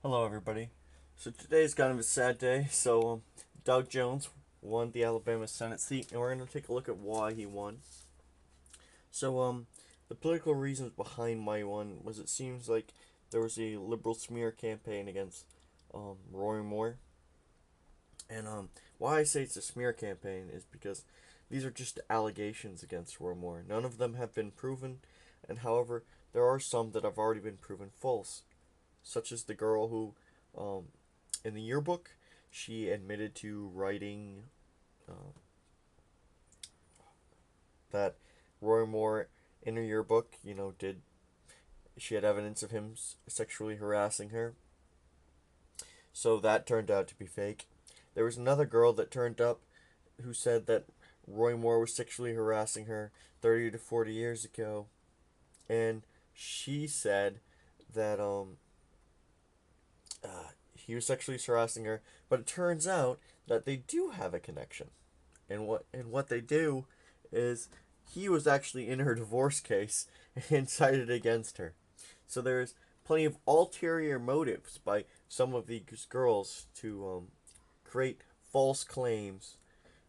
Hello, everybody. So today is kind of a sad day. Doug Jones won the Alabama Senate seat, and we're going to take a look at why he won. The political reasons behind my one was it seems like there was a liberal smear campaign against Roy Moore, and why I say it's a smear campaign is because these are just allegations against Roy Moore. None of them have been proven, and however, there are some that have already been proven false, such as the girl who in the yearbook, she admitted to writing uh, that Roy Moore in her yearbook, did she had evidence of him sexually harassing her. So that turned out to be fake. There was another girl that turned up who said that Roy Moore was sexually harassing her 30 to 40 years ago, and she said that he was sexually harassing her, but it turns out that they do have a connection. And what they do is he was actually in her divorce case and cited against her. So there's plenty of ulterior motives by some of these girls to create false claims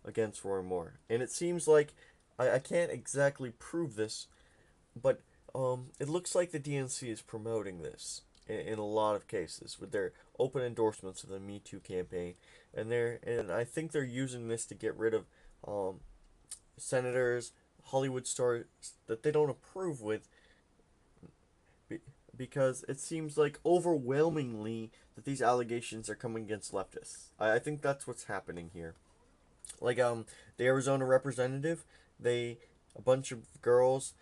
against Roy Moore. And it seems like I can't exactly prove this, but it looks like the DNC is promoting this in a lot of cases with their open endorsements of the Me Too campaign, and I think they're using this to get rid of um, senators, Hollywood stars that they don't approve with, because it seems like overwhelmingly that these allegations are coming against leftists. I think that's what's happening here. Like the Arizona representative, they a bunch of girls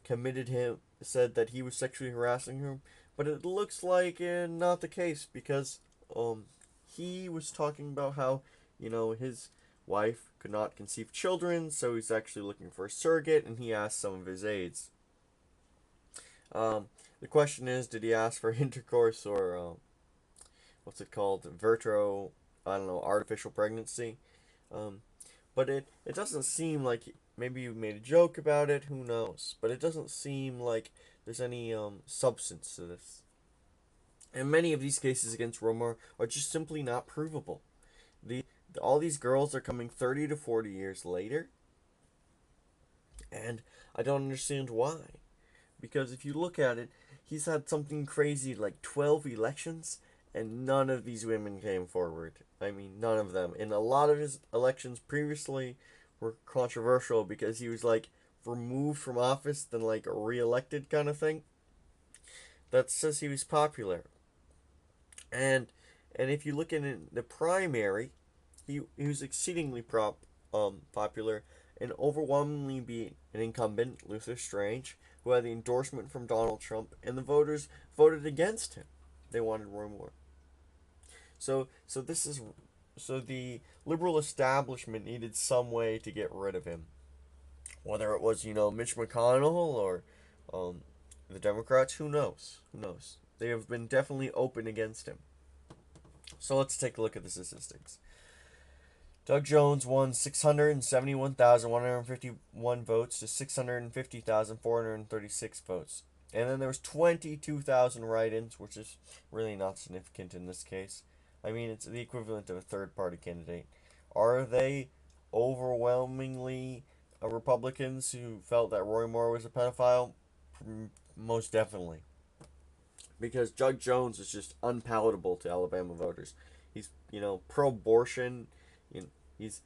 committed him said that he was sexually harassing her, but it looks like not the case because um he was talking about how his wife could not conceive children, so he's actually looking for a surrogate, and he asked some of his aides. The question is, did he ask for intercourse or what's it called, virtual? I don't know, artificial pregnancy. Um, but it doesn't seem like maybe you made a joke about it. Who knows? But it doesn't seem like there's any substance to this. And many of these cases against Roma are just simply not provable. All these girls are coming 30 to 40 years later, and I don't understand why. Because if you look at it, he's had something crazy like 12 elections, and none of these women came forward. I mean, none of them. And a lot of his elections previously were controversial because he was like removed from office, then like re-elected kind of thing. That says he was popular. And and if you look at it, the primary, he was exceedingly popular and overwhelmingly beat an incumbent, Luther Strange, who had the endorsement from Donald Trump, and the voters voted against him. They wanted Roy Moore. So this is so the liberal establishment needed some way to get rid of him. Whether it was Mitch McConnell or um, the Democrats, who knows? Who knows? They have been definitely open against him. So let's take a look at the statistics. Doug Jones won 671,151 votes to 650,436 votes. And then there was 22,000 write-ins, which is really not significant in this case. I mean, it's the equivalent of a third-party candidate. Are they overwhelmingly Republicans who felt that Roy Moore was a pedophile? Most definitely. Because Doug Jones is just unpalatable to Alabama voters. He's, pro-abortion. He's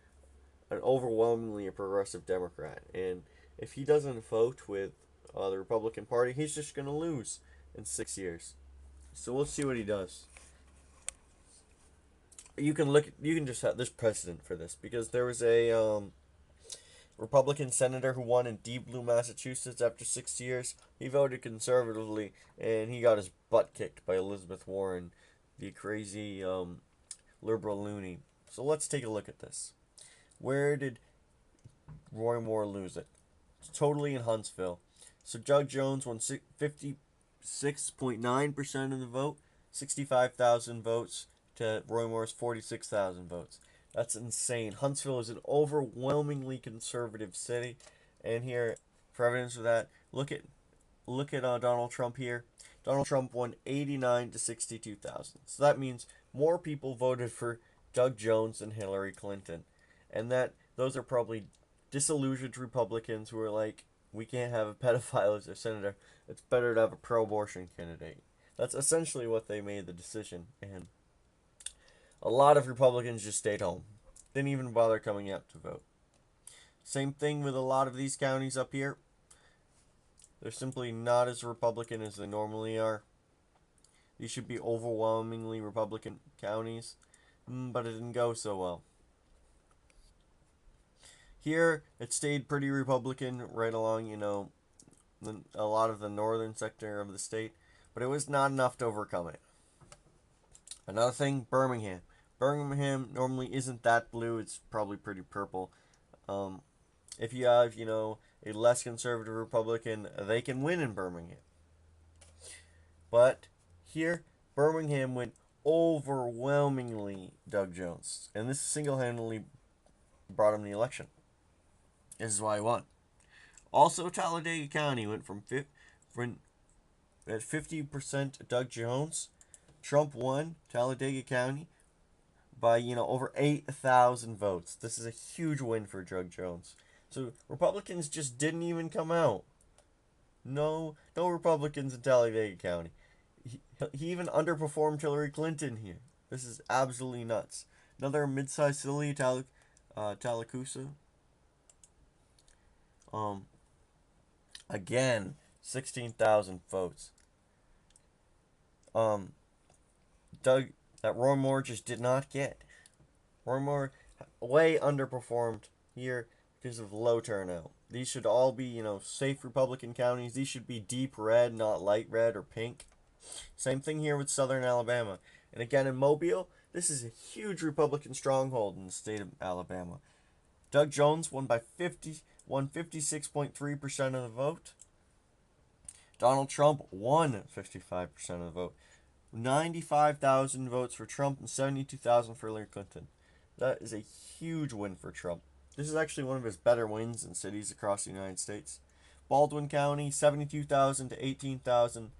an overwhelmingly a progressive Democrat, and if he doesn't vote with the Republican Party, he's just gonna lose in 6 years. So we'll see what he does. You can just have this precedent for this because there was a Republican senator who won in Deep Blue, Massachusetts after 6 years. He voted conservatively, and he got his butt kicked by Elizabeth Warren, the crazy liberal loony. So let's take a look at this. Where did Roy Moore lose it? It's totally in Huntsville. So Doug Jones won 56.9% of the vote, 65,000 votes to Roy Moore's 46,000 votes. That's insane. Huntsville is an overwhelmingly conservative city, and here, for evidence of that, look at Donald Trump here. Donald Trump won 89 to 62,000. So that means more people voted for Doug Jones than Hillary Clinton. And that those are probably disillusioned Republicans who are like, we can't have a pedophile as their senator. It's better to have a pro-abortion candidate. That's essentially what they made the decision. And a lot of Republicans just stayed home. Didn't even bother coming out to vote. Same thing with a lot of these counties up here. They're simply not as Republican as they normally are. These should be overwhelmingly Republican counties, but it didn't go so well. Here, it stayed pretty Republican right along, a lot of the northern sector of the state, but it was not enough to overcome it. Another thing, Birmingham. Birmingham normally isn't that blue, it's probably pretty purple. If you have, a less conservative Republican, they can win in Birmingham. But here, Birmingham went overwhelmingly Doug Jones, and this single handedly brought him the election. This is why he won. Also, Talladega County went from at 50% Doug Jones. Trump won Talladega County by over 8,000 votes. This is a huge win for Doug Jones. So Republicans just didn't even come out. No Republicans in Talladega County. He even underperformed Hillary Clinton here. This is absolutely nuts. Another mid-sized city, Tallapoosa. Again, 16,000 votes. Doug, that Roy Moore just did not get. Roy Moore way underperformed here because of low turnout. These should all be, safe Republican counties. These should be deep red, not light red or pink. Same thing here with southern Alabama. And again, in Mobile, this is a huge Republican stronghold in the state of Alabama. Doug Jones won 56.3% of the vote. Donald Trump won 55% of the vote. 95,000 votes for Trump and 72,000 for Hillary Clinton. That is a huge win for Trump. This is actually one of his better wins in cities across the United States. Baldwin County, 72,000 to 18,000.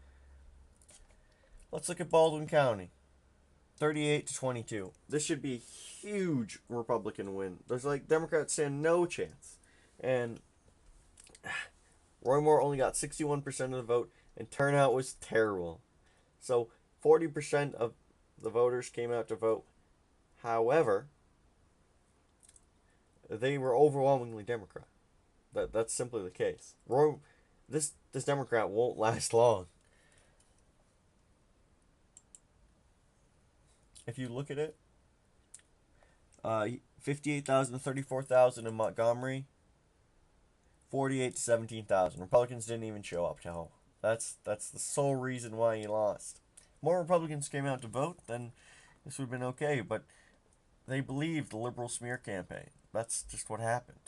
Let's look at Baldwin County. 38 to 22. This should be a huge Republican win. There's Democrats stand no chance. And Roy Moore only got 61% of the vote, and turnout was terrible. So 40% of the voters came out to vote. However, they were overwhelmingly Democrat. That's simply the case. This Democrat won't last long. If you look at it, 58,000 to 34,000 in Montgomery, 48 to 17,000. Republicans didn't even show up to home. That's the sole reason why he lost. More Republicans came out to vote, then this would have been okay, but they believed the liberal smear campaign. That's just what happened.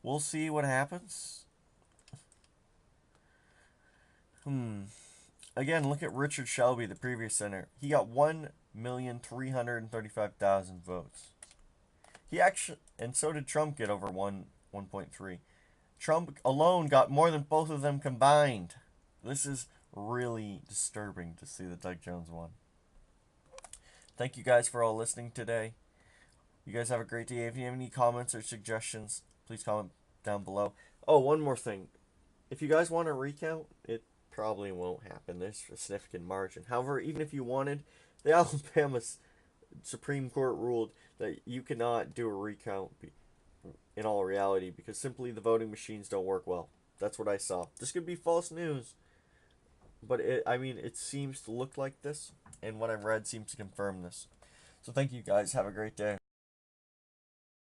We'll see what happens. Again, look at Richard Shelby, the previous senator. He got 1,335,000 votes. He actually, and so did Trump get over 1.3. Trump alone got more than both of them combined. This is really disturbing to see that Doug Jones won. Thank you guys for all listening today. You guys have a great day. If you have any comments or suggestions, please comment down below. Oh, one more thing. If you guys want a recount, it probably won't happen. There's a significant margin. However, even if you wanted, the Alabama Supreme Court ruled that you cannot do a recount in all reality because simply the voting machines don't work well. That's what I saw. This could be false news, but it seems to look like this, and what I've read seems to confirm this. So thank you guys. Have a great day.